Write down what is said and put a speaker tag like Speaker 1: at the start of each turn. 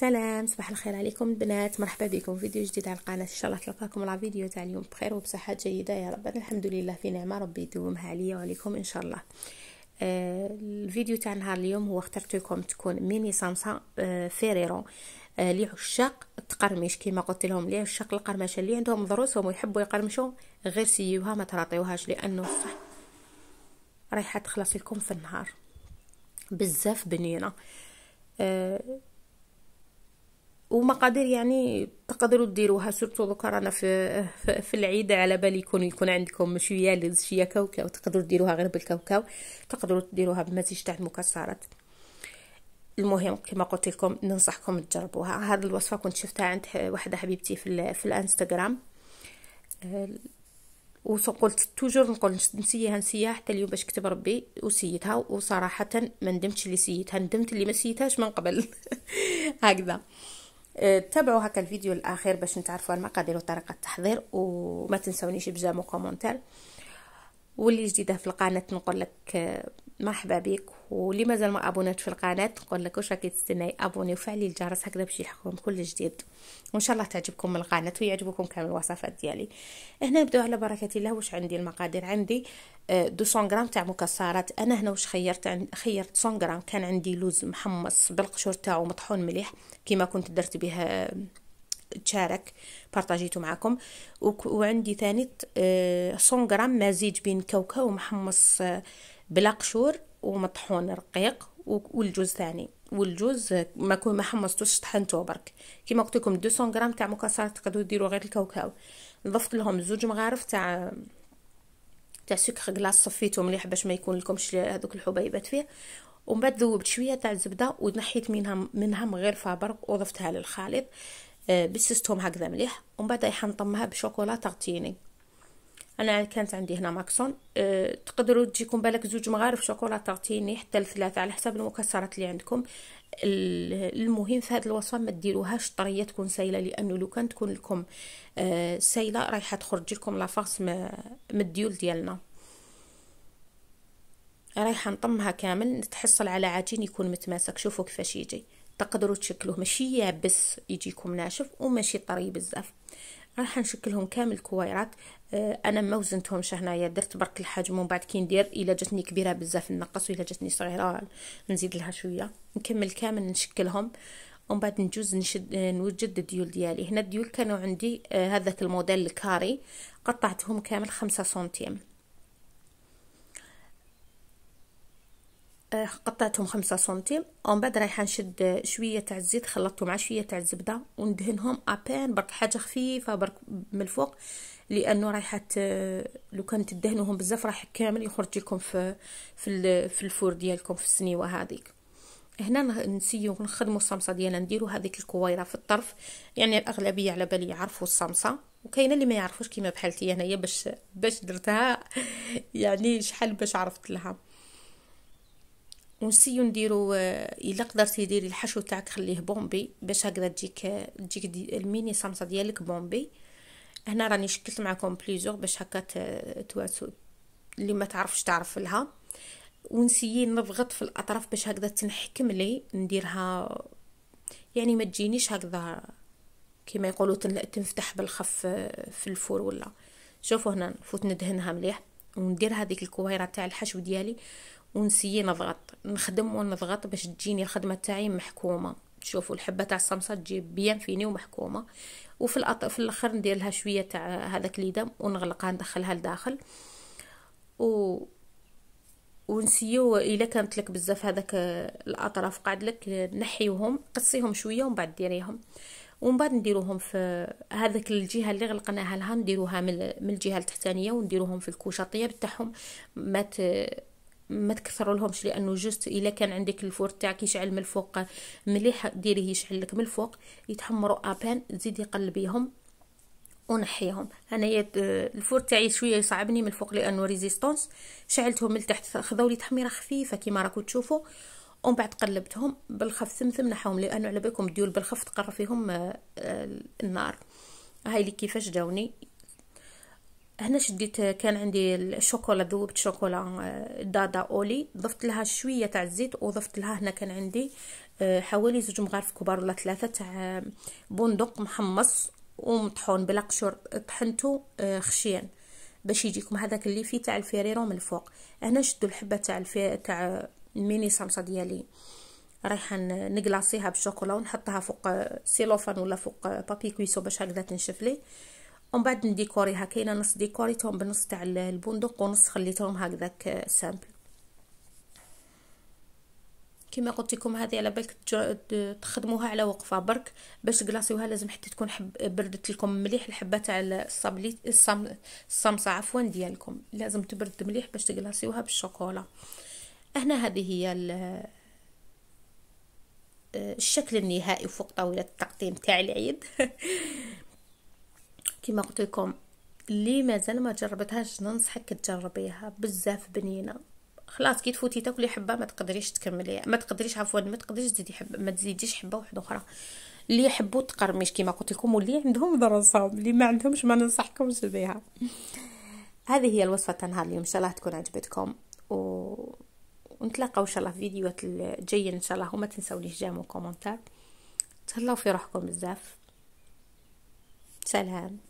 Speaker 1: سلام، صباح الخير عليكم البنات. مرحبا بكم في فيديو جديد على القناه. ان شاء الله تلقاكم مع فيديو تاع اليوم بخير وبصحه جيده يا رب. الحمد لله في نعمه، ربي يدومها عليا وعليكم ان شاء الله. الفيديو تاع نهار اليوم هو اخترت لكم تكون ميني صمصه فيريرو لعشاق التقرميش. كما قلت لهم لعشاق القرمشه اللي عندهم ضروس ويحبوا يقرمشوا، غير سيوها ما تراطيوهاش، لانه صح رايحه تخلص لكم في النهار بزاف بنينه. ومقادير يعني تقدروا ديروها، سورتو دوكا رانا في العيد، على بالي يكون عندكم شويه لز شويه كاوكاو، تقدروا ديروها غير بالكاوكاو، تقدروا ديروها بمزيج تاع المكسرات. المهم كما قلت لكم ننصحكم تجربوها. هذه الوصفه كنت شفتها عند واحده حبيبتي في الانستغرام، وقلت توجور نقول نسيها حتى اليوم باش كتب ربي وسيتها، وصراحه ما ندمتش اللي سيتها، ندمت اللي ما سيتهاش من قبل. هكذا تابعوا هكا الفيديو الاخير باش نتعرفوا المقادير وطريقه التحضير، وما تنسونيش بجامو كومونتير. واللي جديده في القناه نقول لك مرحبا بك، واللي مازال ما ابوناتش في القناه نقول لك واش راكي تستناي، ابوني وفعلي الجرس هكذا باش يلحقكم كل جديد، وان شاء الله تعجبكم القناه ويعجبكم كامل الوصفات ديالي. هنا نبداو على بركه الله. واش عندي المقادير؟ عندي 200 غرام تاع مكسرات. انا هنا واش خيرت 100 غرام. كان عندي لوز محمص بالقشور تاعو مطحون مليح كما كنت درت به تشارك بارطاجيته معكم. وعندي ثاني 100 غرام مزيج بين كاوكاو محمص بلا قشور ومطحون رقيق، والجوز ثاني، والجوز ما كون ما حمصتوش طحنته برك. كيما قلت لكم 200 غرام تاع مكسرات تقدروا ديروا غير الكاوكاو. ضفت لهم 2 مغارف تاع سكر غلاس، صفيته مليح باش ما يكون لكمش هذوك الحبيبات فيه. ومن بعد ذوبت شويه تاع الزبده ونحيت منها مغرفه برك وضفتها للخليط، بسستهم هكذا مليح. ومن بعد رايحه نطمها بشوكولا تغطيني. انا كانت عندي هنا ماكسون، تقدروا تجيكم بالك 2 مغارف شوكولا تغطيني حتى ل3 على حسب المكسرات اللي عندكم. المهم في هذه الوصفه ما ديروهاش طريه، تكون سايله، لانه لو كان تكون لكم سايله رايحه تخرج لكم لافاس من الديول ديالنا. رايحه نطمها كامل، نتحصل على عجين يكون متماسك. شوفوا كيفاش يجي، تقدروا تشكلوه ماشي يابس يجيكم ناشف وماشي طري بزاف. راح نشكلهم كامل كويرات. انا ما وزنتهمش هنايا، درت برك الحجم، ومن بعد كي ندير الا جاتني كبيره بزاف نقص، والا جاتني صغيره نزيد لها شويه. نكمل كامل نشكلهم، ومن بعد نجوز نوجد الديول ديالي. هنا الديول كانوا عندي هذاك الموديل الكاري، قطعتهم كامل 5 سنتيم. قطعتهم 5 سنتيم. ومن بعد رايحه نشد شويه تاع الزيت خلطته مع شويه تاع الزبده وندهنهم ابان برك، حاجه خفيفه برك من الفوق، لانه رايحه لو كان تدهنوهم بزاف راح كامل يخرج لكم في الفور ديالكم في السنيوه هذيك. هنا نسيو نخدموا الصمصه ديالنا، نديروا هذيك الكويره في الطرف. يعني الاغلبيه على بالي يعرفوا الصمصه، وكاينه اللي ما يعرفوش كيما بحالتي انايا باش درتها يعني شحال باش عرفت لها. ونسيو نديرو الا قدرتي ديري الحشو تاعك خليه بومبي باش هكذا تجيك الميني صمصه ديالك بومبي. هنا راني شكلت معكم بليزور باش هكا تواسو اللي ما تعرفش تعرف لها. ونسيي نضغط في الاطراف باش هكذا تنحكم لي نديرها، يعني ما تجينيش هكذا كما يقولوا تنفتح بالخف في الفور ولا. شوفوا هنا نفوت ندهنها مليح وندير هذيك الكويره تاع الحشو ديالي، ونسيي نضغط نخدم ونضغط باش تجيني الخدمه تاعي محكومه. شوفوا الحبه تاع الصمصه تجي بيان فيني ومحكومه. وفي الاخر ندير لها شويه تاع هذاك الليدم ونغلقها ندخلها لداخل. ونسيو الا كانت لك بزاف هذاك الاطراف قاعد لك نحيوهم، قصيهم شويه ومن بعد ديريهم. ومن بعد نديروهم في هذاك الجهه اللي غلقناها لها، نديروها من الجهه التحتانيه ونديروهم في الكوشه الطياب تاعهم. ما تكثروا لهمش، لانه جوست الا كان عندك الفور تاعك يشعل من الفوق مليح ديريه يشعل لك من الفوق، يتحمروا ابان زيدي قلبيهم ونحيهم. انايا الفور تاعي شويه يصعبني من الفوق لانه ريزيستونس، شعلتهم من تحت خذوا لي تحميره خفيفه كيما راكم تشوفوا. ومن بعد قلبتهم بالخف ثمثم نحاهم، لانه على بالكم ديول بالخف تقر فيهم النار. هاي لي كيفاش جاوني. هنا شديت كان عندي الشوكولا، ذوبت شوكولا دادا اولي، ضفت لها شويه تاع الزيت، وضفت لها هنا كان عندي حوالي 2 مغارف كبار ولا 3 تاع بندق محمص ومطحون بلا قشور، طحنته خشين باش يجيكم هذاك اللي فيه تاع الفيريرو من الفوق. هنا شدوا الحبه تاع الميني صمصه ديالي، رايحه نقلاصيها بالشوكولا ونحطها فوق سيلوفان ولا فوق بابي كويسو باش هكذا تنشف لي، ومن بعد نديكوريها. كاينه نص ديكوريتهم بنص تاع البندق ونص خليتهم هكذاك سامبل. كما قلت لكم هذه على بالك تخدموها على وقفه برك باش تقلاصيوها، لازم حتى تكون بردت لكم مليح الحبه تاع الصمصه عفوا ديالكم، لازم تبرد مليح باش تقلاصيوها بالشوكولا. هنا هذه هي الشكل النهائي فوق طاوله التقديم تاع العيد. كما قلت لكم اللي مازال ما جربتهاش ننصحك تجربيها، بزاف بنينه. خلاص كي تفوتي تاكلي حبه ما تقدريش تكمليها، ما تقدريش تزيدي حبه، ما تزيديش حبه واحده اخرى. اللي يحبوا تقرميش كما قلت لكم، واللي عندهم دراسهم، اللي ما عندهمش ما ننصحكمش بها. هذه هي الوصفه تاع نهار اليوم، ان شاء الله تكون عجبتكم ونتلاقاو ان شاء الله في فيديوهات الجايه ان شاء الله. وما تنساونيش جامو كومونتار. تهلاو في روحكم بزاف. سلام.